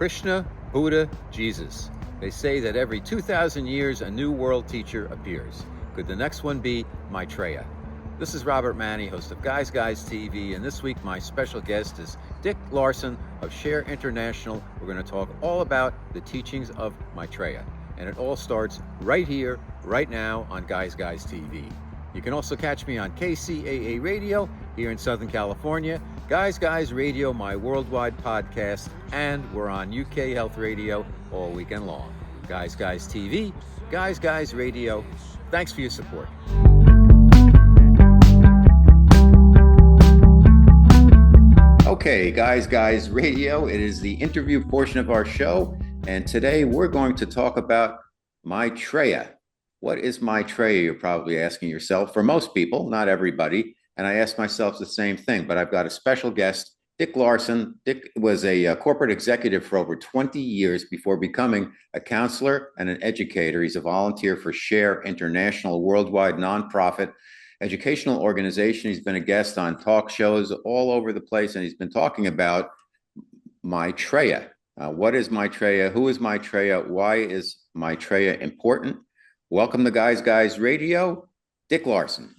Krishna, Buddha, Jesus. They say that every 2,000 years a new world teacher appears. Could the next one be Maitreya? This is Robert Manni, host of Guys TV, and this week my special guest is Dick Larson of Share International. We're going to talk all about the teachings of Maitreya, and it all starts right here, right now on Guys TV. You can also catch me on KCAA Radio here in Southern California, Guys Radio, my worldwide podcast, and we're on UK Health Radio all weekend long. Guys TV, Guys Radio. Thanks for your support. Okay, Guys Radio. It is the interview portion of our show, and today we're going to talk about Maitreya. What is Maitreya, you're probably asking yourself. For most people, not everybody, and I ask myself the same thing, but I've got a special guest, Dick Larson. Dick was a corporate executive for over 20 years before becoming a counselor and an educator. He's a volunteer for Share International, a worldwide nonprofit educational organization. He's been a guest on talk shows all over the place, and he's been talking about Maitreya. What is Maitreya? Who is Maitreya? Why is Maitreya important? Welcome to Guys Radio, Dick Larson.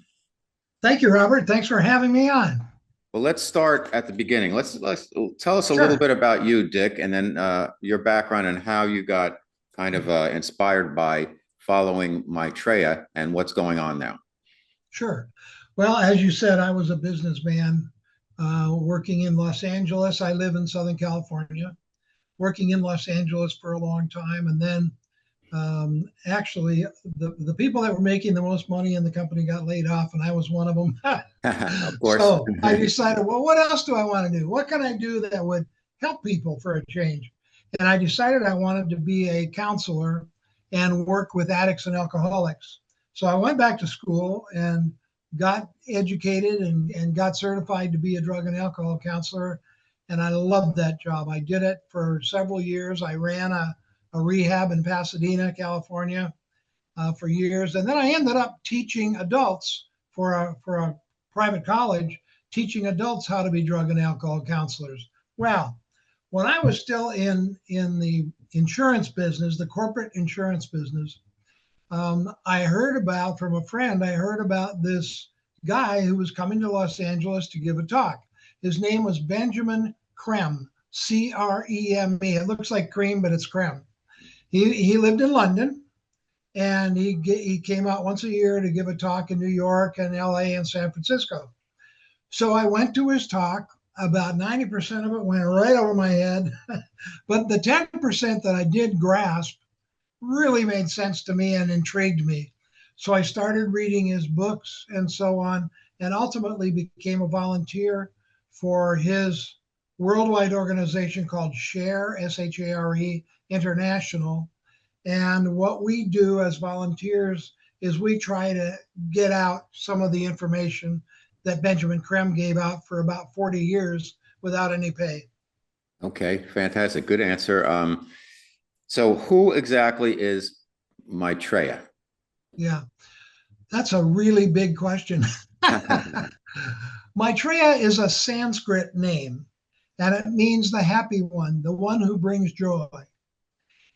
Thank you, Robert. Thanks for having me on. Well, let's start at the beginning. Let's tell us a little bit about you, Dick, and then your background and how you got kind of inspired by following Maitreya and what's going on now. Sure. Well, as you said, I was a businessman working in Los Angeles. I live in Southern California, working in Los Angeles for a long time. And then actually, the people that were making the most money in the company got laid off, and I was one of them. Of course. So I decided, well, what else do I want to do? What can I do that would help people for a change? And I decided I wanted to be a counselor and work with addicts and alcoholics. So I went back to school and got educated and got certified to be a drug and alcohol counselor. And I loved that job. I did it for several years. I ran a rehab in Pasadena, California, for years. And then I ended up teaching adults for a private college, teaching adults how to be drug and alcohol counselors. Well, when I was still in the insurance business, the corporate insurance business, I heard about this guy who was coming to Los Angeles to give a talk. His name was Benjamin Creme, C-R-E-M-E. It looks like cream, but it's creme. He lived in London, and he came out once a year to give a talk in New York and LA and San Francisco. So I went to his talk. About 90% of it went right over my head, but the 10% that I did grasp really made sense to me and intrigued me. So I started reading his books and so on, and ultimately became a volunteer for his worldwide organization called Share, S-H-A-R-E, International. And what we do as volunteers is we try to get out some of the information that Benjamin Creme gave out for about 40 years without any pay. Okay, fantastic. Good answer. So who exactly is Maitreya? Yeah, that's a really big question. Maitreya is a Sanskrit name, and it means the happy one, the one who brings joy.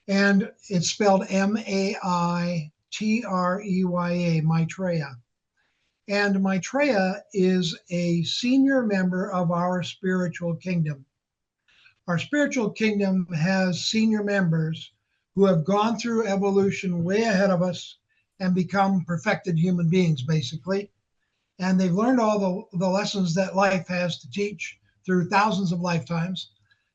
And it's spelled M-A-I-T-R-E-Y-A, Maitreya. And Maitreya is a senior member of our spiritual kingdom. Our spiritual kingdom has senior members who have gone through evolution way ahead of us and become perfected human beings, basically. And they've learned all the lessons that life has to teach through thousands of lifetimes,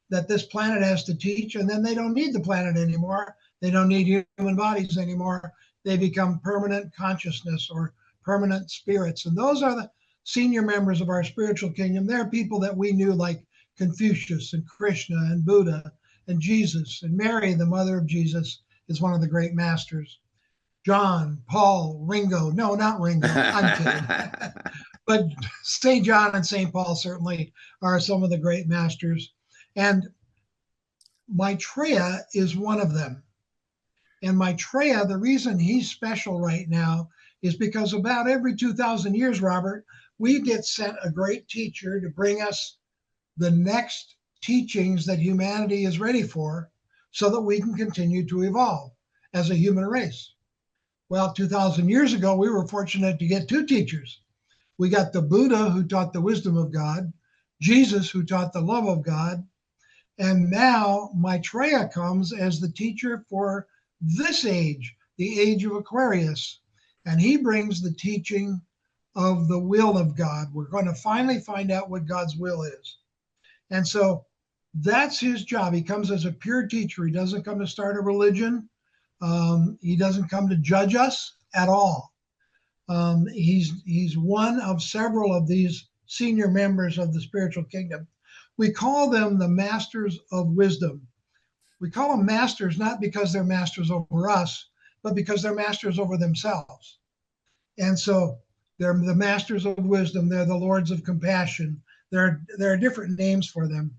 that this planet has to teach, and then they don't need the planet anymore. They don't need human bodies anymore. They become permanent consciousness or permanent spirits. And those are the senior members of our spiritual kingdom. They're people that we knew, like Confucius and Krishna and Buddha and Jesus, and Mary, the mother of Jesus, is one of the great masters. John, Paul, Ringo. No, not Ringo. I'm kidding. But St. John and St. Paul certainly are some of the great masters. And Maitreya is one of them. And Maitreya, the reason he's special right now is because about every 2,000 years, Robert, we get sent a great teacher to bring us the next teachings that humanity is ready for so that we can continue to evolve as a human race. Well, 2,000 years ago, we were fortunate to get two teachers. We got the Buddha, who taught the wisdom of God, Jesus, who taught the love of God, and now Maitreya comes as the teacher for this age, the age of Aquarius. And he brings the teaching of the will of God. We're going to finally find out what God's will is. And so that's his job. He comes as a pure teacher. He doesn't come to start a religion. He doesn't come to judge us at all. He's one of several of these senior members of the spiritual kingdom. We call them the masters of wisdom. We call them masters not because they're masters over us, but because they're masters over themselves. And so they're the masters of wisdom. They're the lords of compassion. There are different names for them.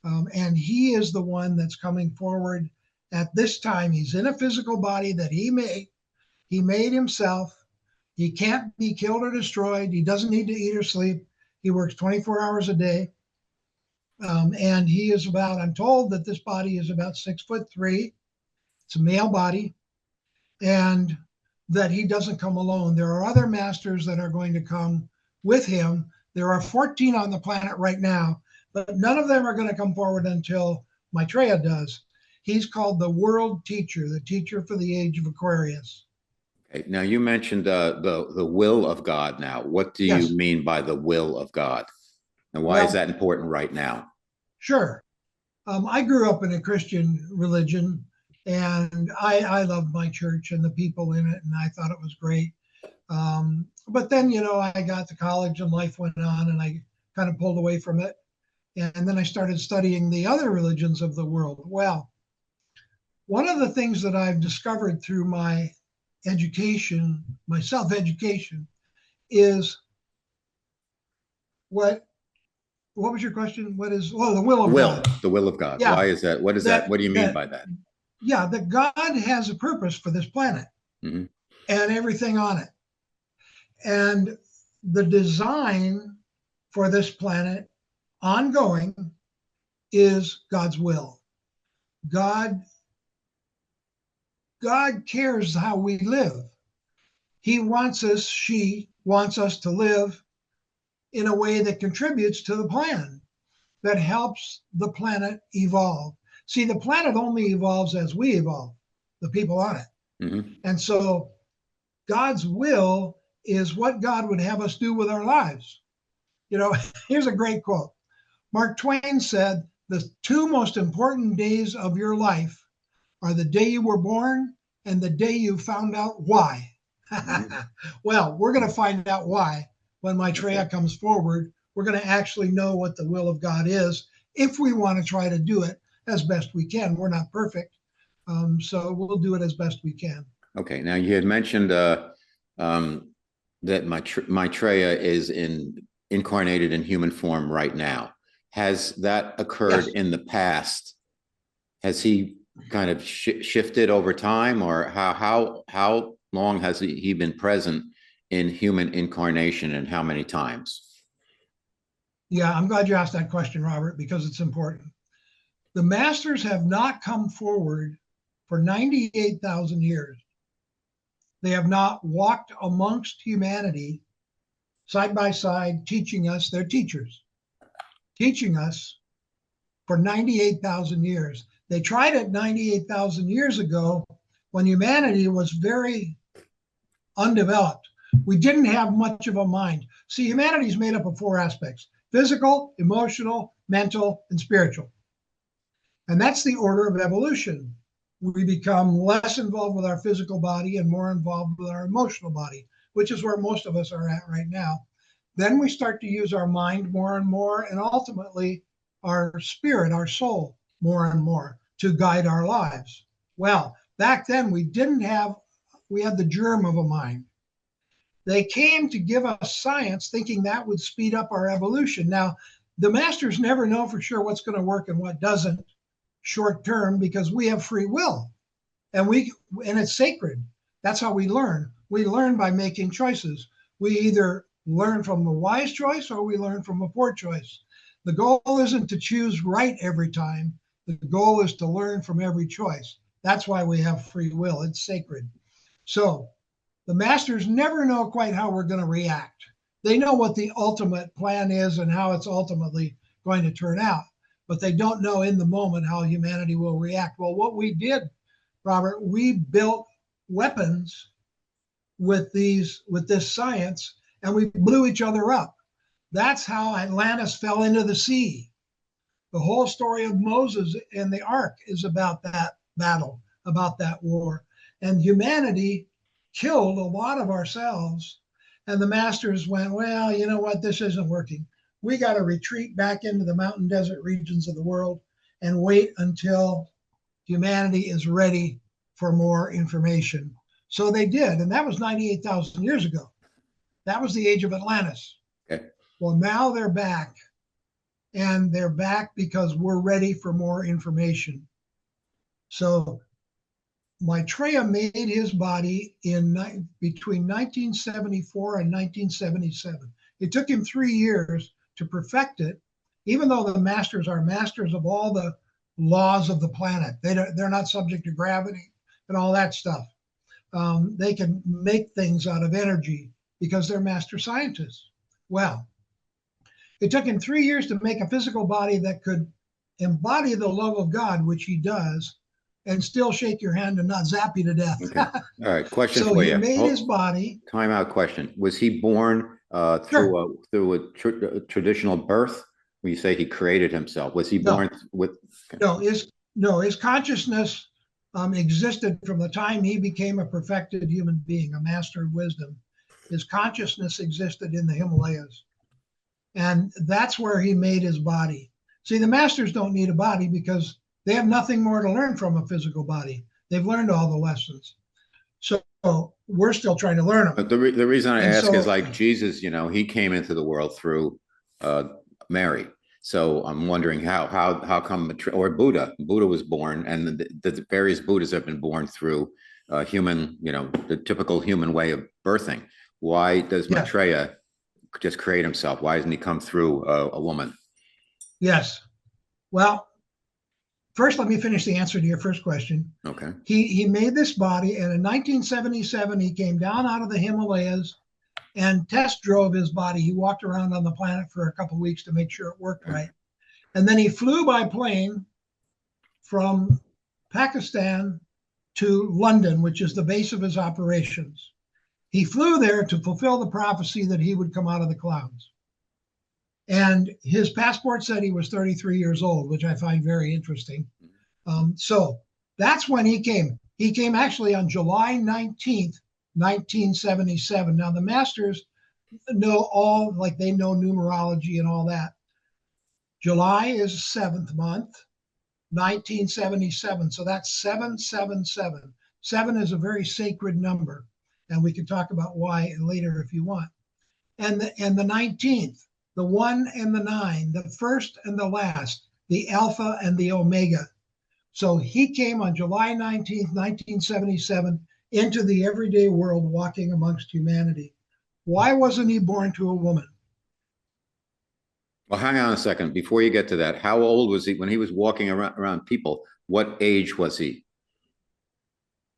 And he is the one that's coming forward at this time. He's in a physical body that he made. He made himself. He can't be killed or destroyed. He doesn't need to eat or sleep. He works 24 hours a day. And he is about, I'm told that this body is about 6'3". It's a male body. And that he doesn't come alone. There are other masters that are going to come with him. There are 14 on the planet right now, but none of them are going to come forward until Maitreya does. He's called the world teacher, the teacher for the age of Aquarius. Okay. Now you mentioned the will of God. Now, what do Yes. you mean by the will of God, and why is that important right now? Sure. I grew up in a Christian religion, and I loved my church and the people in it, and I thought it was great. But then, I got to college and life went on, and I kind of pulled away from it. And then I started studying the other religions of the world. Well, one of the things that I've discovered through my education, my self-education, is what was your question? What is, the will of God. The will of God. Yeah. Why is that? What is that? What do you mean by that? Yeah, that God has a purpose for this planet and everything on it. And the design for this planet ongoing is God's will. God cares how we live. She wants us to live in a way that contributes to the plan, that helps the planet evolve. See, the planet only evolves as we evolve, the people on it. And so God's will is what God would have us do with our lives. Here's a great quote. Mark Twain said, "The two most important days of your life are the day you were born and the day you found out why." Well, we're going to find out why when Maitreya comes forward. We're going to actually know what the will of God is if we want to try to do it as best we can. We're not perfect, so we'll do it as best we can. Okay. Now you had mentioned that Maitreya is incarnated in human form right now. Has that occurred in the past? Has he kind of shifted over time, or how long has he been present in human incarnation, and how many times? Yeah, I'm glad you asked that question, Robert, because it's important. The masters have not come forward for 98,000 years. They have not walked amongst humanity side by side, teaching us. They're teachers, teaching us for 98,000 years. They tried it 98,000 years ago when humanity was very undeveloped. We didn't have much of a mind. See, humanity is made up of four aspects: physical, emotional, mental, and spiritual. And that's the order of evolution. We become less involved with our physical body and more involved with our emotional body, which is where most of us are at right now. Then we start to use our mind more and more, and ultimately our spirit, our soul, more and more to guide our lives. Well, back then we had the germ of a mind. They came to give us science, thinking that would speed up our evolution. Now, the masters never know for sure what's going to work and what doesn't short term, because we have free will, and it's sacred. That's how we learn. We learn by making choices. We either learn from a wise choice or we learn from a poor choice. The goal isn't to choose right every time. The goal is to learn from every choice. That's why we have free will. It's sacred. So the masters never know quite how we're going to react. They know what the ultimate plan is and how it's ultimately going to turn out, but they don't know in the moment how humanity will react. Well, what we did, Robert, we built weapons with this science, and we blew each other up. That's how Atlantis fell into the sea. The whole story of Moses and the ark is about that battle, about that war. And humanity killed a lot of ourselves. And the masters went, well, you know what? This isn't working. We got to retreat back into the mountain desert regions of the world and wait until humanity is ready for more information. So they did. And that was 98,000 years ago. That was the age of Atlantis. Okay. Well, now they're back. And they're back because we're ready for more information. So Maitreya made his body between 1974 and 1977. It took him 3 years to perfect it, even though the masters are masters of all the laws of the planet. They're not subject to gravity and all that stuff. They can make things out of energy because they're master scientists. Well, it took him 3 years to make a physical body that could embody the love of God, which he does, and still shake your hand and not zap you to death. Okay. All right. Question so for he you. made his body. Time out question. Was he born through a traditional birth? When you say he created himself, was he born with? No, his consciousness existed from the time he became a perfected human being, a master of wisdom. His consciousness existed in the Himalayas. And that's where he made his body. See, the masters don't need a body because they have nothing more to learn from a physical body. They've learned all the lessons. So we're still trying to learn them. But the reason I ask is like Jesus, he came into the world through Mary. So I'm wondering how come, or Buddha was born, and the various Buddhas have been born through human, the typical human way of birthing. Why does Maitreya just create himself? Why doesn't he come through a woman? Yes. Well, first, let me finish the answer to your first question. Okay. He made this body, and in 1977, he came down out of the Himalayas and test drove his body. He walked around on the planet for a couple of weeks to make sure it worked right. And then he flew by plane from Pakistan to London, which is the base of his operations. He flew there to fulfill the prophecy that he would come out of the clouds. And his passport said he was 33 years old, which I find very interesting. So that's when he came. He came actually on July 19th, 1977. Now, the masters know they know numerology and all that. July is 7th month, 1977. So that's 777. 7 is a very sacred number. And we can talk about why later if you want. And the 19th, the 1 and the 9, the first and the last, the Alpha and the Omega. So he came on July 19th, 1977, into the everyday world walking amongst humanity. Why wasn't he born to a woman? Well, hang on a second. Before you get to that, how old was he when he was walking around people? What age was he?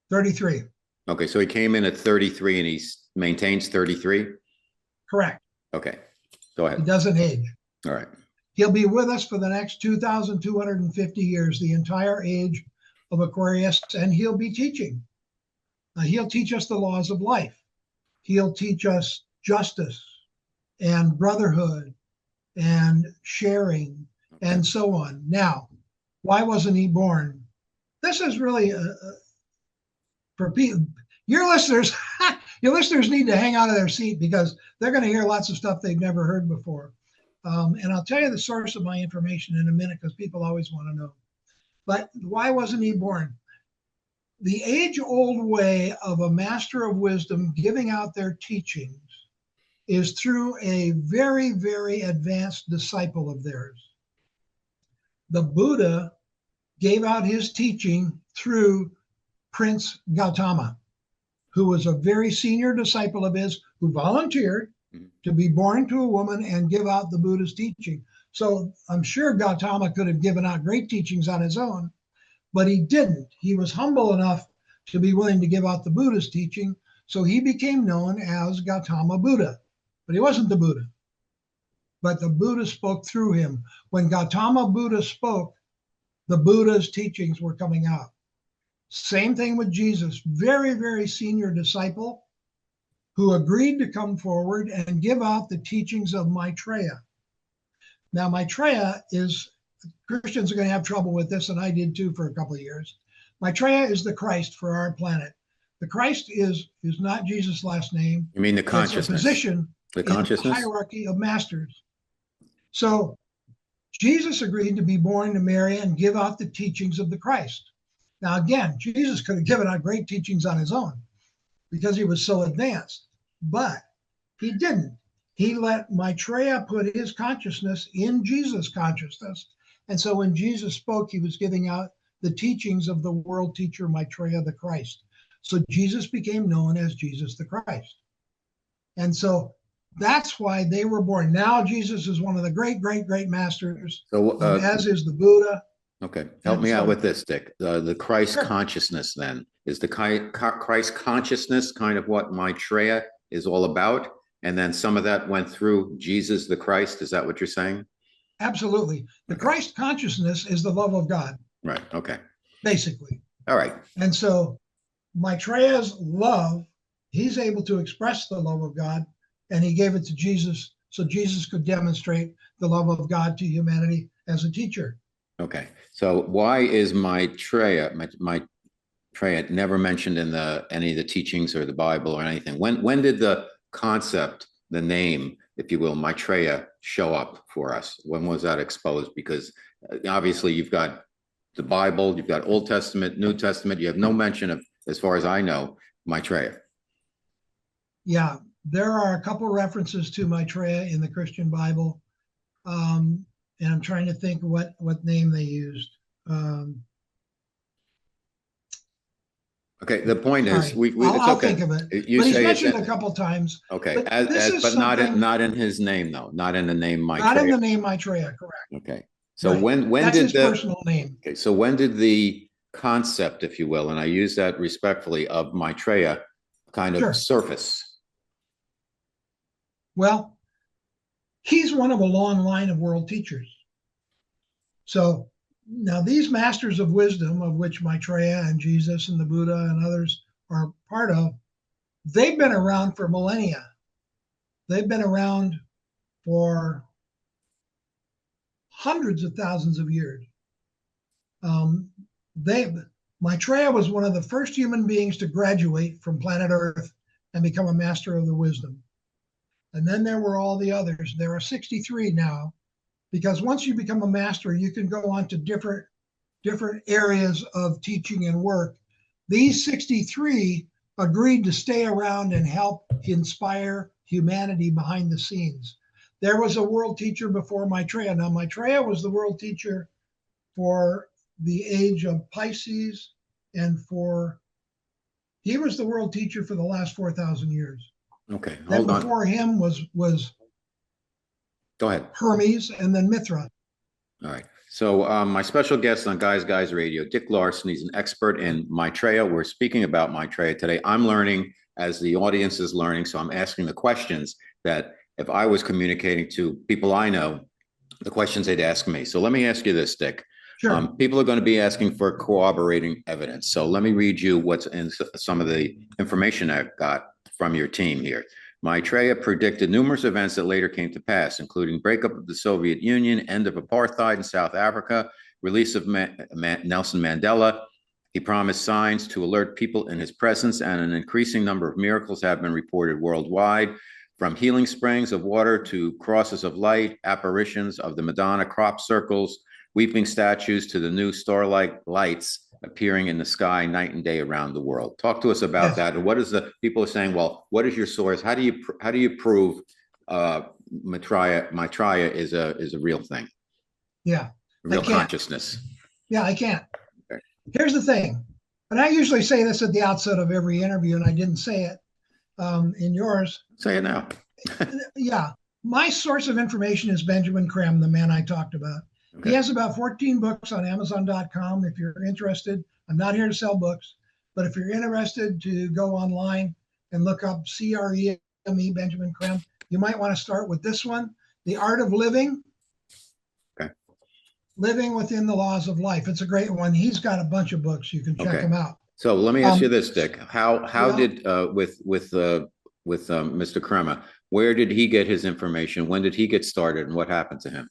33. Okay, so he came in at 33 and he maintains 33? Correct. Okay, go ahead. He doesn't age. All right. He'll be with us for the next 2,250 years, the entire age of Aquarius, and he'll be teaching. He'll teach us the laws of life. He'll teach us justice and brotherhood and sharing and so on. Now, why wasn't he born? This is really for people. Your listeners need to hang out of their seat because they're going to hear lots of stuff they've never heard before. And I'll tell you the source of my information in a minute because people always want to know. But why wasn't he born? The age-old way of a master of wisdom giving out their teachings is through a very, very advanced disciple of theirs. The Buddha gave out his teaching through Prince Gautama, who was a very senior disciple of his who volunteered to be born to a woman and give out the Buddha's teaching. So I'm sure Gautama could have given out great teachings on his own, but he didn't. He was humble enough to be willing to give out the Buddha's teaching. So he became known as Gautama Buddha, but he wasn't the Buddha. But the Buddha spoke through him. When Gautama Buddha spoke, the Buddha's teachings were coming out. Same thing with Jesus, very, very senior disciple who agreed to come forward and give out the teachings of Maitreya. Now, Maitreya is, Christians are going to have trouble with this, and I did too for a couple of years. Maitreya is the Christ for our planet. The Christ is not Jesus' last name. You mean the consciousness? It's a position the in consciousness? the hierarchy of masters. So Jesus agreed to be born to Mary and give out the teachings of the Christ. Now, again, Jesus could have given out great teachings on his own because he was so advanced, but he didn't. He let Maitreya put his consciousness in Jesus' consciousness. And so when Jesus spoke, he was giving out the teachings of the world teacher, Maitreya the Christ. So Jesus became known as Jesus the Christ. And so that's why they were born. Now Jesus is one of the great, great, great masters, So, as is the Buddha. okay, help me out with this, Dick. The Christ Sure. consciousness, then, is the Christ consciousness kind of what Maitreya is all about? And then some of that went through Jesus the Christ. Is that what you're saying? Absolutely. The Okay. Christ consciousness is the love of God, Right. Okay. basically. All right. And so Maitreya's love, he's able to express the love of God, and he gave it to Jesus so Jesus could demonstrate the love of God to humanity as a teacher. Okay. So why is Maitreya never mentioned in any of the teachings or the Bible or anything? When did the concept, the name, if you will, Maitreya, show up for us? When was that exposed? Because obviously you've got the Bible, you've got Old Testament, New Testament. You have no mention of, as far as I know, Maitreya. Yeah, there are a couple references to Maitreya in the Christian Bible, and I'm trying to think what name they used. Okay, the point is, Sorry, it's I'll okay. think of it. You But he's say it's mentioned a couple times. okay, But this is but not something not in his name though, not in the name not in Maitreya. the name Maitreya, correct? Okay, so Right. when That's did his personal name. okay, so when did the concept, if you will, and I use that respectfully, of Maitreya kind of Sure. surface? Well, he's one of a long line of world teachers. So now these masters of wisdom, of which Maitreya and Jesus and the Buddha and others are part of, they've been around for millennia. They've been around for hundreds of thousands of years. Maitreya was one of the first human beings to graduate from planet Earth and become a master of the wisdom. And then there were all the others. There are 63 now, because once you become a master, you can go on to different areas of teaching and work. These 63 agreed to stay around and help inspire humanity behind the scenes. There was a world teacher before Maitreya. Now, Maitreya was the world teacher for the age of Pisces, and he was the world teacher for the last 4,000 years. Okay, Then hold on. before him was Go ahead. Hermes, and then Mithra. All right. So my special guest on Guys Radio, Dick Larson, he's an expert in Maitreya. We're speaking about Maitreya today. I'm learning as the audience is learning, so I'm asking the questions that if I was communicating to people I know, the questions they'd ask me. So let me ask you this, Dick. Sure. People are going to be asking for corroborating evidence. So let me read you what's in some of the information I've got from your team here. Maitreya predicted numerous events that later came to pass, including breakup of the Soviet Union, end of apartheid in South Africa, release of Nelson Mandela. He promised signs to alert people in his presence, and an increasing number of miracles have been reported worldwide, from healing springs of water to crosses of light, apparitions of the Madonna crop circles, weeping statues to the new starlight lights appearing in the sky night and day around the world. Talk to us about that. And what is the people are saying? Well, what is your source? How do you prove Maitreya is a real thing? Yeah, real consciousness. Yeah, I can't. Okay. Here's the thing, and I usually say this at the outset of every interview, and I didn't say it in yours. Say it now. Yeah, My source of information is Benjamin Creme, the man I talked about. He Okay. has about 14 books on Amazon.com. If you're interested, I'm not here to sell books, but if you're interested to go online and look up CREME, Benjamin Creme, you might want to start with this one, The Art of Living. Okay. Living Within the Laws of Life. It's a great one. He's got a bunch of books. You can check Okay. him out. So let me ask you this, Dick. How Yeah. did with Mr. Crema, where did he get his information? When did he get started, and what happened to him?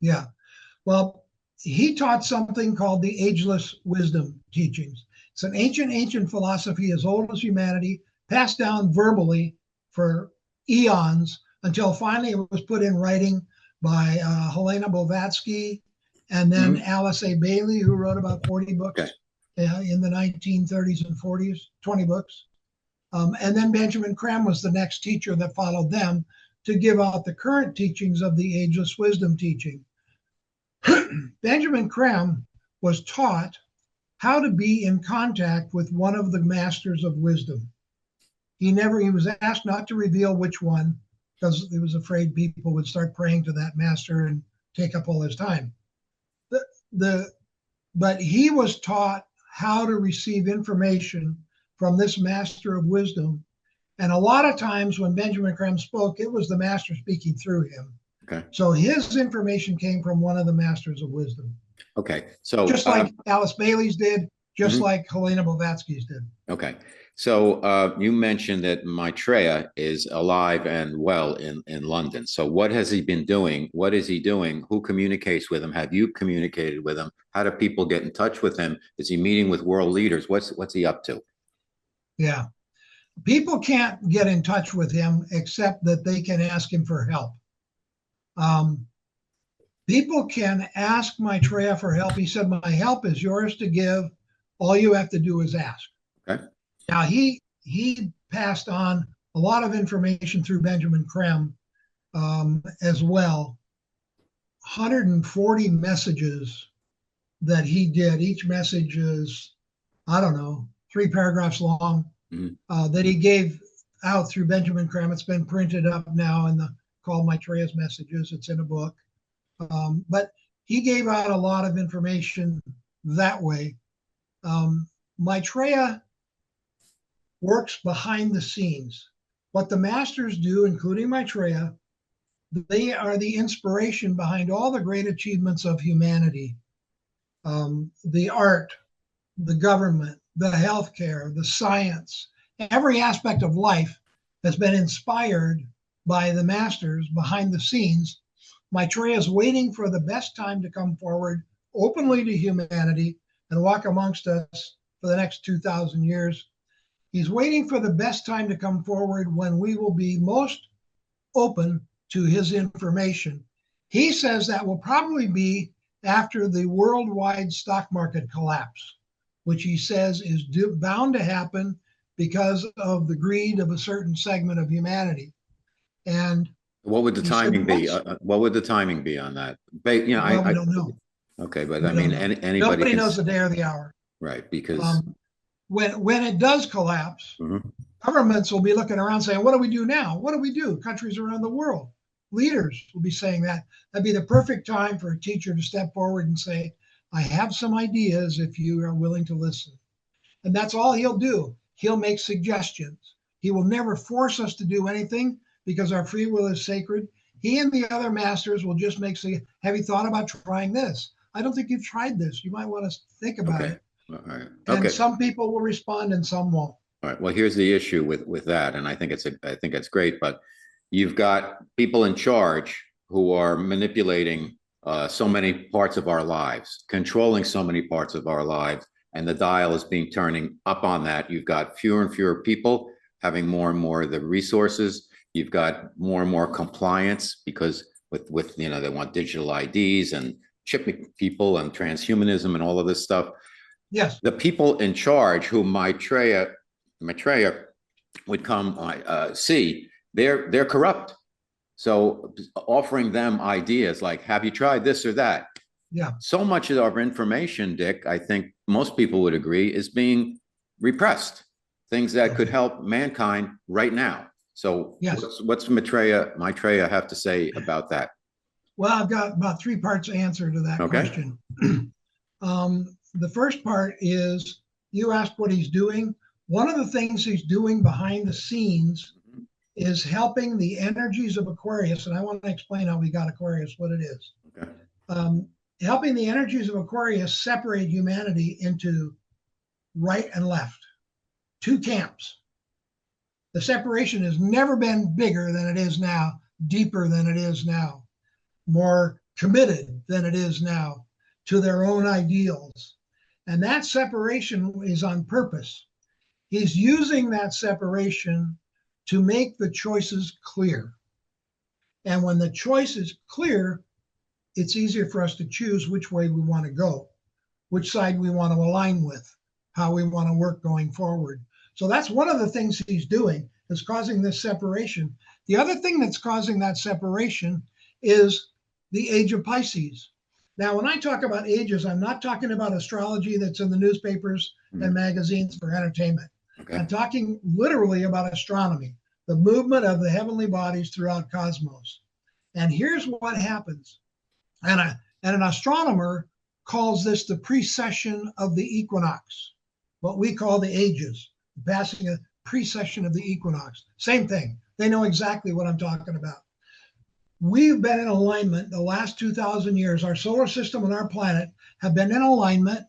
Yeah. Well, he taught something called the ageless wisdom teachings. It's an ancient philosophy as old as humanity, passed down verbally for eons until finally it was put in writing by Helena Blavatsky and then Alice A. Bailey, who wrote about 40 books in the 1930s and 40s, 20 books. And then Benjamin Creme was the next teacher that followed them to give out the current teachings of the ageless wisdom teaching. Benjamin Creme was taught how to be in contact with one of the masters of wisdom. He was asked not to reveal which one because he was afraid people would start praying to that master and take up all his time. But he was taught how to receive information from this master of wisdom. And a lot of times when Benjamin Creme spoke, it was the master speaking through him. Okay. So his information came from one of the masters of wisdom. Okay. So just like Alice Bailey's did, just like Helena Blavatsky's did. Okay. So you mentioned that Maitreya is alive and well in London. So what has he been doing? What is he doing? Who communicates with him? Have you communicated with him? How do people get in touch with him? Is he meeting with world leaders? What's he up to? Yeah. People can't get in touch with him except that they can ask him for help. People can ask Maitreya for help. He said, my help is yours to give. All you have to do is ask. Okay. Now, he passed on a lot of information through Benjamin Creme as well. 140 messages that he did. Each message is, I don't know, 3 paragraphs long that he gave out through Benjamin Creme. It's been printed up now in the called Maitreya's Messages. It's in a book. But he gave out a lot of information that way. Maitreya works behind the scenes. What the masters do, including Maitreya, they are the inspiration behind all the great achievements of humanity. The art, the government, the healthcare, the science, every aspect of life has been inspired by the masters behind the scenes. Maitreya is waiting for the best time to come forward openly to humanity and walk amongst us for the next 2,000 years. He's waiting for the best time to come forward when we will be most open to his information. He says that will probably be after the worldwide stock market collapse, which he says is bound to happen because of the greed of a certain segment of humanity. And what would the timing be? What would the timing be on that? We don't know. Okay, but I mean, anybody. Nobody knows the day or the hour. Right, because when it does collapse, governments will be looking around saying, "What do we do now? What do we do?" Countries around the world, leaders will be saying that. That'd be the perfect time for a teacher to step forward and say, "I have some ideas if you are willing to listen." And that's all he'll do. He'll make suggestions. He will never force us to do anything because our free will is sacred. He and the other masters will just say, have you thought about trying this? I don't think you've tried this. You might want to think about it. All right. And some people will respond and some won't. All right. Well, here's the issue with that, and I think it's great, but you've got people in charge who are manipulating so many parts of our lives, controlling so many parts of our lives, and the dial is being turning up on that. You've got fewer and fewer people having more and more of the resources. You've got more and more compliance because with they want digital IDs and chipping people and transhumanism and all of this stuff. Yes. The people in charge who Maitreya would come see, they're corrupt. So offering them ideas like, have you tried this or that? Yeah. So much of our information, Dick, I think most people would agree, is being repressed. Things that could help mankind right now. So Yes. what's Maitreya have to say about that? Well, I've got about three parts answer to that Okay. question. The first part is you asked what he's doing. One of the things he's doing behind the scenes is helping the energies of Aquarius. And I want to explain how we got Aquarius, what it is. Okay. Helping the energies of Aquarius separate humanity into right and left, two camps. The separation has never been bigger than it is now, deeper than it is now, more committed than it is now to their own ideals. And that separation is on purpose. He's using that separation to make the choices clear. And when the choice is clear, it's easier for us to choose which way we want to go, which side we want to align with, how we want to work going forward. So that's one of the things he's doing, is causing this separation. The other thing that's causing that separation is the age of Pisces. Now, when I talk about ages, I'm not talking about astrology that's in the newspapers and magazines for entertainment. Okay. I'm talking literally about astronomy, the movement of the heavenly bodies throughout cosmos. And here's what happens. And an astronomer calls this the precession of the equinox, what we call the ages, passing a precession of the equinox. Same thing. They know exactly what I'm talking about. We've been in alignment the last 2,000 years. Our solar system and our planet have been in alignment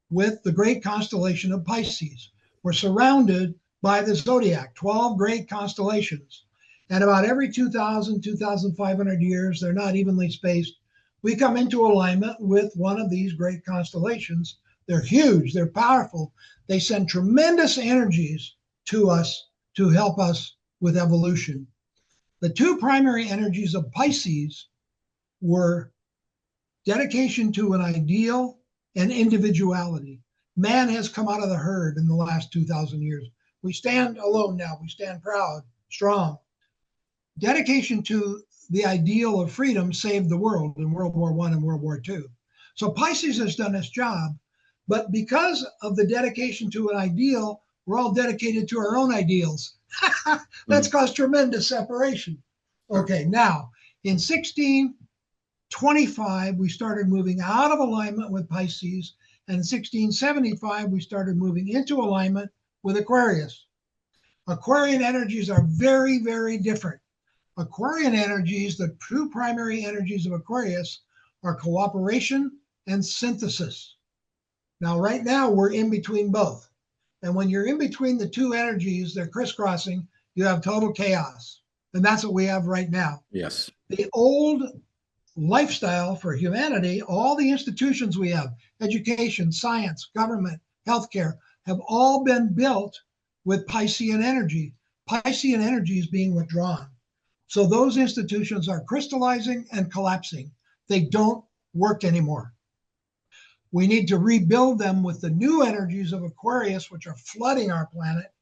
with the great constellation of Pisces. We're surrounded by the zodiac, 12 great constellations. And about every 2,000, 2,500 years, they're not evenly spaced, we come into alignment with one of these great constellations. They're huge, they're powerful. They send tremendous energies to us to help us with evolution. The two primary energies of Pisces were dedication to an ideal and individuality. Man has come out of the herd in the last 2,000 years. We stand alone now. We stand proud, strong. Dedication to the ideal of freedom saved the world in World War I and World War II. So Pisces has done its job, but because of the dedication to an ideal, we're all dedicated to our own ideals. That's caused tremendous separation. Okay, now in 1625, we started moving out of alignment with Pisces, and in 1675, we started moving into alignment with Aquarius. Aquarian energies are very, very different. Aquarian energies, the two primary energies of Aquarius, are cooperation and synthesis. Now, right now, we're in between both. And when you're in between the two energies, they're crisscrossing, you have total chaos. And that's what we have right now. Yes. The old lifestyle for humanity, all the institutions we have, education, science, government, healthcare, have all been built with Piscean energy. Piscean energy is being withdrawn. So those institutions are crystallizing and collapsing. They don't work anymore. We need to rebuild them with the new energies of Aquarius, which are flooding our planet,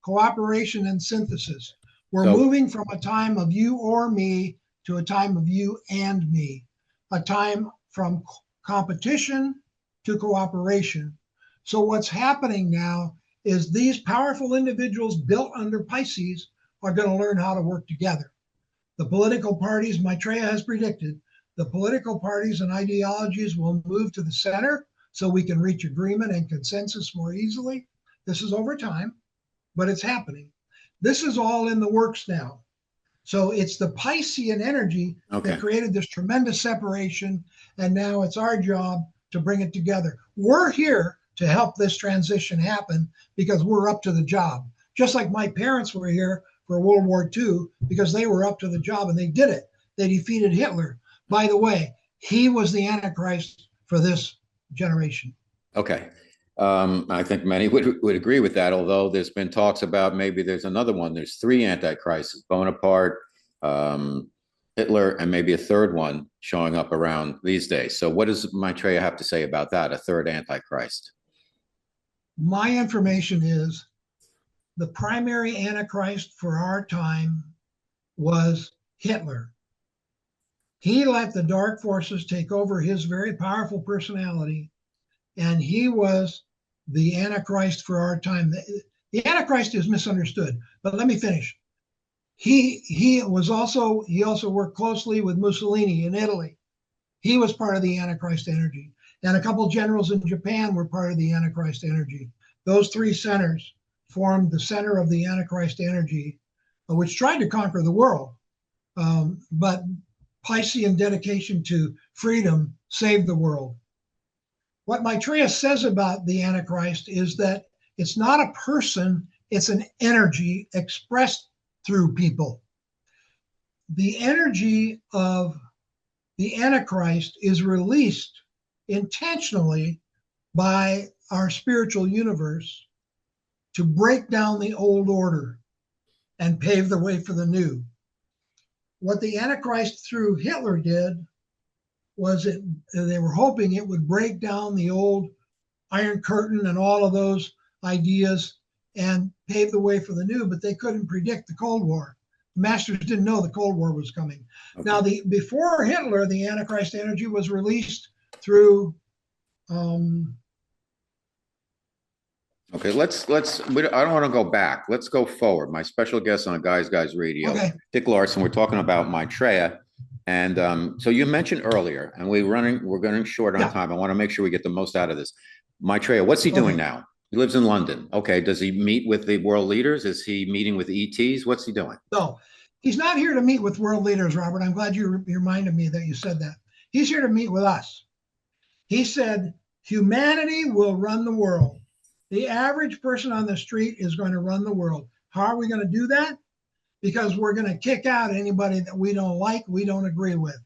cooperation and synthesis. We're moving from a time of you or me to a time of you and me, a time from competition to cooperation. So what's happening now is these powerful individuals built under Pisces are going to learn how to work together. The political parties, Maitreya has predicted, the political parties and ideologies will move to the center so we can reach agreement and consensus more easily. This is over time, but it's happening. This is all in the works now. So it's the Piscean energy that created this tremendous separation, and now it's our job to bring it together. We're here to help this transition happen because we're up to the job. Just like my parents were here for World War II because they were up to the job and they did it. They defeated Hitler. By the way, he was the Antichrist for this generation. Okay. I think many would agree with that, although there's been talks about maybe there's another one. There's three Antichrists, Bonaparte, Hitler, and maybe a third one showing up around these days. So what does Maitreya have to say about that, a third Antichrist? My information is the primary Antichrist for our time was Hitler. He let the dark forces take over his very powerful personality, and he was the Antichrist for our time. The Antichrist is misunderstood, but let me finish. He also worked closely with Mussolini in Italy. He was part of the Antichrist energy. And a couple generals in Japan were part of the Antichrist energy. Those three centers formed the center of the Antichrist energy, which tried to conquer the world. But Piscean dedication to freedom saved the world. What Maitreya says about the Antichrist is that it's not a person, it's an energy expressed through people. The energy of the Antichrist is released intentionally by our spiritual universe to break down the old order and pave the way for the new. What the Antichrist through Hitler did was they were hoping it would break down the old Iron Curtain and all of those ideas and pave the way for the new, but they couldn't predict the Cold War. The masters didn't know the Cold War was coming. Okay. Now, before Hitler, the Antichrist energy was released through. Okay, I don't want to go back. Let's go forward. My special guest on Guys Radio, okay. Dick Larson. We're talking about Maitreya. And so you mentioned earlier, and we're running short on time. I want to make sure we get the most out of this. Maitreya, what's he doing now? He lives in London. Okay, does he meet with the world leaders? Is he meeting with ETs? What's he doing? No, he's not here to meet with world leaders, Robert. I'm glad you reminded me that you said that. He's here to meet with us. He said, humanity will run the world. The average person on the street is going to run the world. How are we going to do that? Because we're going to kick out anybody that we don't like, we don't agree with,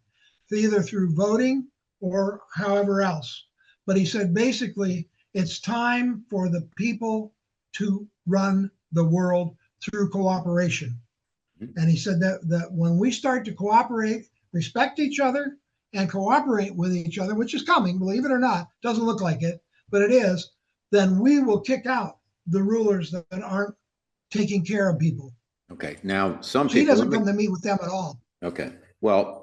either through voting or however else. But he said, basically, it's time for the people to run the world through cooperation. And he said that when we start to cooperate, respect each other, and cooperate with each other, which is coming, believe it or not, doesn't look like it, but it is, then we will kick out the rulers that aren't taking care of people. Okay. Now, some people. He doesn't come to meet with them at all. Okay. Well,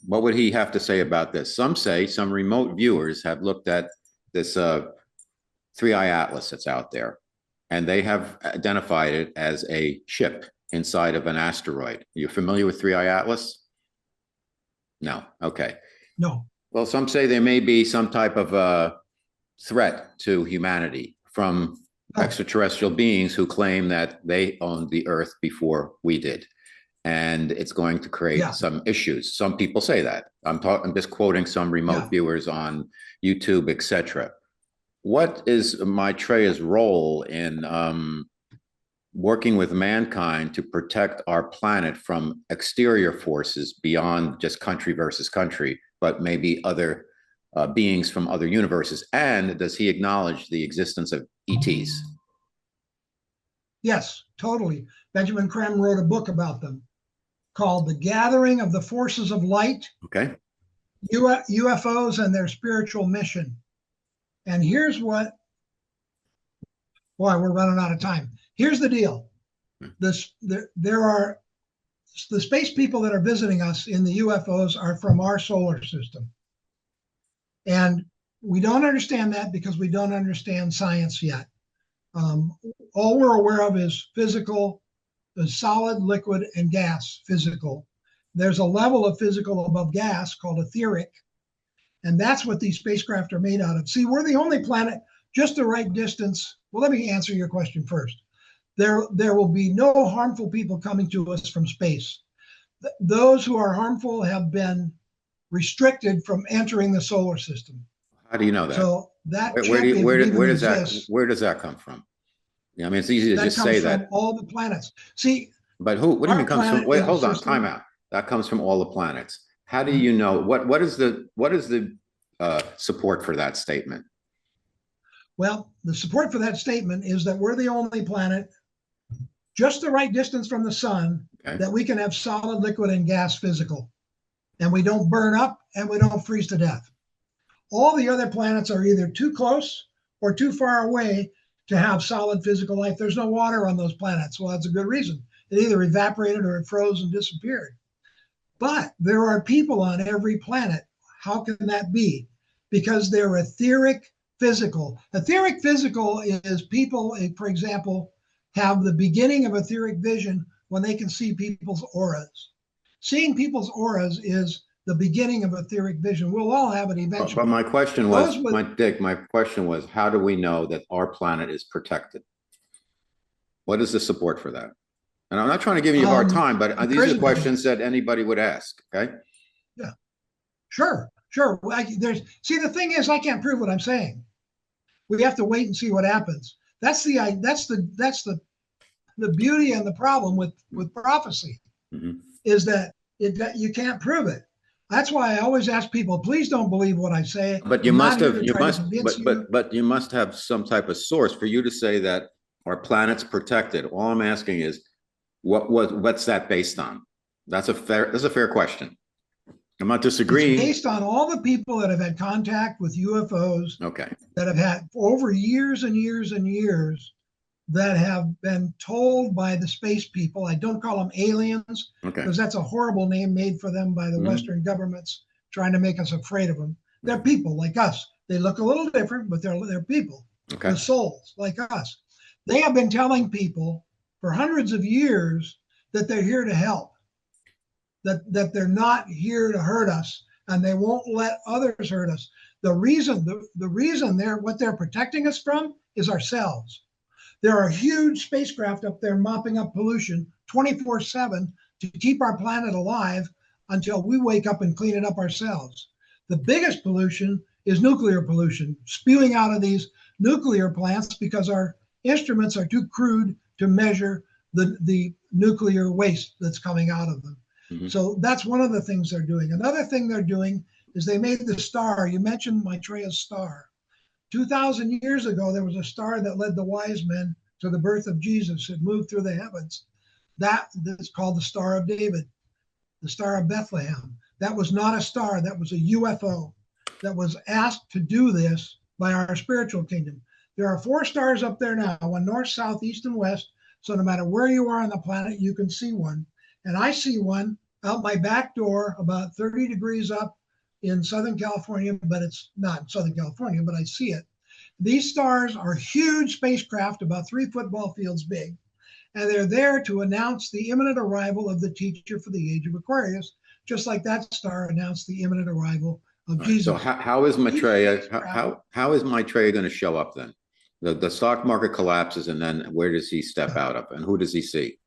what would he have to say about this? Some say some remote viewers have looked at this 3-eye atlas that's out there, and they have identified it as a ship inside of an asteroid. Are you familiar with 3-eye atlas? No. Okay. No. Well, some say there may be some type of threat to humanity from extraterrestrial beings who claim that they owned the Earth before we did. And it's going to create some issues. Some people say that. I'm just quoting some remote viewers on YouTube, etc. What is Maitreya's role in working with mankind to protect our planet from exterior forces beyond just country versus country, but maybe other beings from other universes? And does he acknowledge the existence of ETs? Yes, totally. Benjamin Creme wrote a book about them called The Gathering of the Forces of Light. Okay. UFOs and Their Spiritual Mission. And here's what, boy, we're running out of time. Here's the deal. There are the space people that are visiting us in the UFOs are from our solar system. And we don't understand that because we don't understand science yet. All we're aware of is physical, the solid, liquid, and gas physical. There's a level of physical above gas called etheric, and that's what these spacecraft are made out of. See, we're the only planet just the right distance. Well, let me answer your question first. There will be no harmful people coming to us from space. Those who are harmful have been restricted from entering the solar system. How do you know that? So that where does that come from? Yeah, I mean, it's easy to just say that. From all the planets. See, but who? What do you mean comes from? Wait, hold on, time out. That comes from all the planets. How do you know? What is the support for that statement? Well, the support for that statement is that we're the only planet just the right distance from the sun that we can have solid, liquid, and gas physical, and we don't burn up and we don't freeze to death. All the other planets are either too close or too far away to have solid physical life. There's no water on those planets. Well, that's a good reason. It either evaporated or it froze and disappeared. But there are people on every planet. How can that be? Because they're etheric physical. Etheric physical is people, for example, have the beginning of etheric vision when they can see people's auras. Seeing people's auras is the beginning of etheric vision. We'll all have it eventually. But my question was, my question was, how do we know that our planet is protected? What is the support for that? And I'm not trying to give you a hard time, but these are questions that anybody would ask. Okay. Yeah. Sure. See, the thing is, I can't prove what I'm saying. We have to wait and see what happens. That's the beauty and the problem with prophecy, is that you can't prove it. That's why I always ask people, please don't believe what I say. But you must have some type of source for you to say that our planet's protected. All I'm asking is, what's that based on? That's a fair question. I'm not disagreeing. It's based on all the people that have had contact with UFOs. Okay. That have had over years and years and years, that have been told by the space people. I don't call them aliens, because that's a horrible name made for them by the Western governments trying to make us afraid of them. They're people like us. They look a little different, but they're people with souls like us. They have been telling people for hundreds of years that they're here to help, that they're not here to hurt us, and they won't let others hurt us. The reason what they're protecting us from is ourselves. There are huge spacecraft up there mopping up pollution 24/7 to keep our planet alive until we wake up and clean it up ourselves. The biggest pollution is nuclear pollution, spewing out of these nuclear plants because our instruments are too crude to measure the nuclear waste that's coming out of them. So that's one of the things they're doing. Another thing they're doing is they made the star. You mentioned Maitreya's star. 2,000 years ago, there was a star that led the wise men to the birth of Jesus. It moved through the heavens. That's called the Star of David, the Star of Bethlehem. That was not a star. That was a UFO that was asked to do this by our spiritual kingdom. There are 4 stars up there now, one north, south, east, and west. So no matter where you are on the planet, you can see one. And I see one out my back door about 30 degrees up in Southern California, but it's not Southern California, but I see it. These stars are huge spacecraft, about 3 football fields big, and they're there to announce the imminent arrival of the teacher for the age of Aquarius, just like that star announced the imminent arrival of Jesus. So how is Maitreya? How is Maitreya going to show up then? The stock market collapses, and then where does he step out of, and who does he see?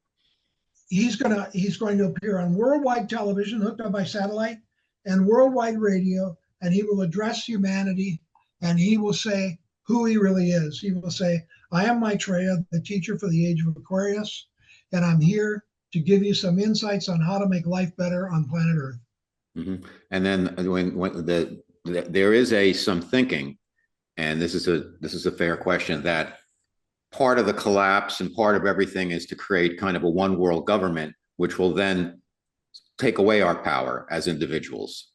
He's going to appear on worldwide television, hooked up by satellite, and worldwide radio, and he will address humanity, and he will say who he really is. He will say, I am Maitreya, the teacher for the age of Aquarius, and I'm here to give you some insights on how to make life better on planet Earth. And then when there is some thinking, and this is a fair question, that part of the collapse and part of everything is to create kind of a one world government, which will then take away our power as individuals.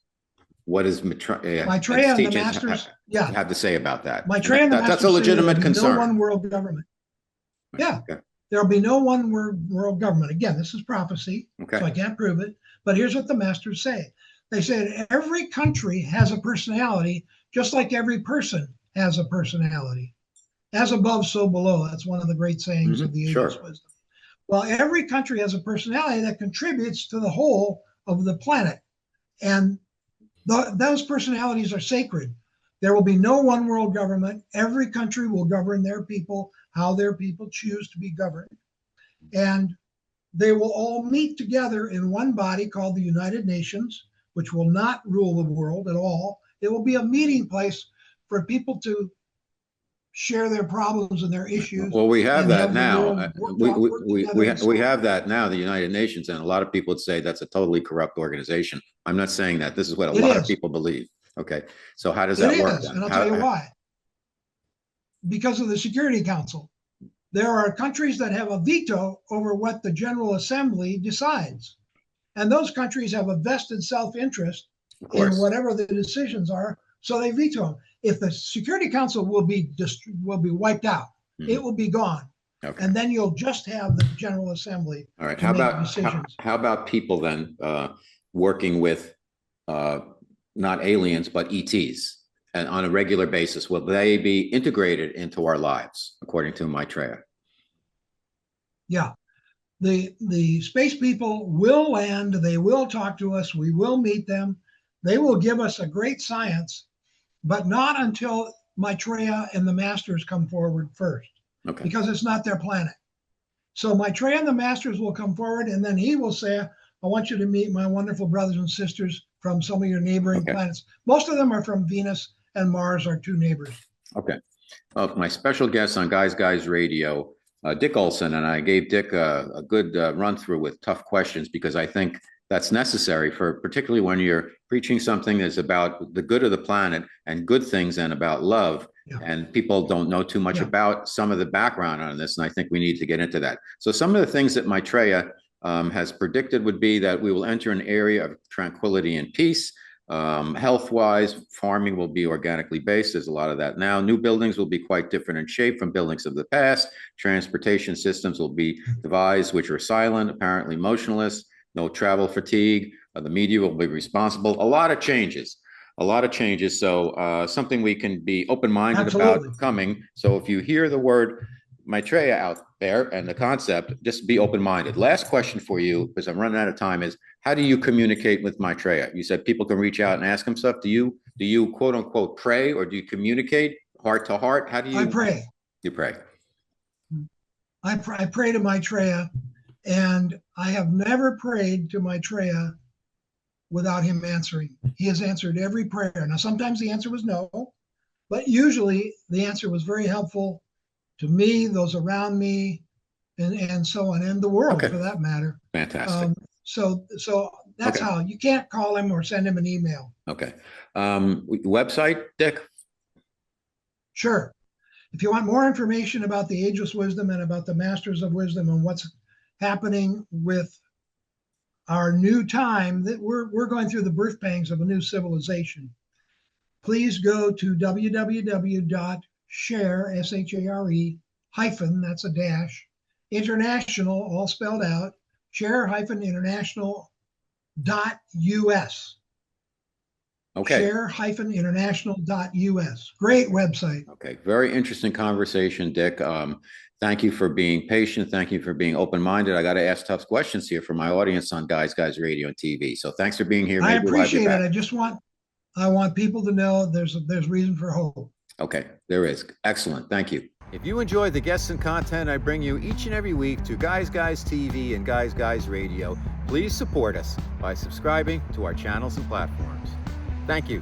What does Maitreya and the Masters have to say about that? Maitreya and the Masters, that's a legitimate concern. No one world government. Yeah, there'll be no one world government. Again, this is prophecy, so I can't prove it. But here's what the Masters say. They said every country has a personality, just like every person has a personality. As above, so below. That's one of the great sayings of the ageless wisdom. Well, every country has a personality that contributes to the whole of the planet. And those personalities are sacred. There will be no one world government. Every country will govern their people, how their people choose to be governed. And they will all meet together in one body called the United Nations, which will not rule the world at all. It will be a meeting place for people to share their problems and their issues. Well, we have that now. We have that now, the United Nations, and a lot of people would say that's a totally corrupt organization. I'm not saying that. This is what a lot of people believe. Okay, so how does that work? And I'll tell you why. Because of the Security Council. There are countries that have a veto over what the General Assembly decides. And those countries have a vested self-interest in whatever the decisions are, so they veto them. If the Security Council will be wiped out, it will be gone. And then you'll just have the General Assembly. All right. How about people then working with not aliens, but ETs, and on a regular basis? Will they be integrated into our lives, according to Maitreya? Yeah. The space people will land, they will talk to us, we will meet them, they will give us a great science, but not until Maitreya and the masters come forward first, Okay. because it's not their planet. So Maitreya and the masters will come forward, and then he will say, I want you to meet my wonderful brothers and sisters from some of your neighboring planets. Most of them are from Venus and Mars, our two neighbors. Okay. My special guest on Guys Radio, Dick Olson, and I gave Dick a good run through with tough questions because I think that's necessary for particularly when you're preaching something that's about the good of the planet and good things and about love. Yeah. And people don't know too much about some of the background on this. And I think we need to get into that. So some of the things that Maitreya has predicted would be that we will enter an area of tranquility and peace. Health-wise, farming will be organically based. There's a lot of that now. New buildings will be quite different in shape from buildings of the past. Transportation systems will be devised, which are silent, apparently motionless, no travel fatigue. The media will be responsible. A lot of changes. So something we can be open-minded about coming. So if you hear the word Maitreya out there and the concept, just be open-minded. Last question for you, because I'm running out of time, is how do you communicate with Maitreya? You said people can reach out and ask him stuff. Do you quote unquote pray, or do you communicate heart to heart? How do you? I pray. You pray. I pray to Maitreya, and I have never prayed to Maitreya without him answering. He has answered every prayer. Now, sometimes the answer was no, but usually the answer was very helpful to me, those around me, and so on, and the world for that matter. Fantastic. So that's how. You can't call him or send him an email. Okay. Website, Dick? Sure. If you want more information about the ageless wisdom and about the masters of wisdom and what's happening with our new time, that we're going through the birth pangs of a new civilization, please go to www.share, S-H-A-R-E, hyphen, that's a dash, international, all spelled out, share-international.us. Okay. Share-international.us. Great website. Okay. Very interesting conversation, Dick. Thank you for being patient. Thank you for being open-minded. I got to ask tough questions here for my audience on Guys Radio and TV. So thanks for being here. I appreciate it. I want people to know there's reason for hope. Okay, there is. Excellent. Thank you. If you enjoy the guests and content I bring you each and every week to Guys TV and Guys Radio, please support us by subscribing to our channels and platforms. Thank you.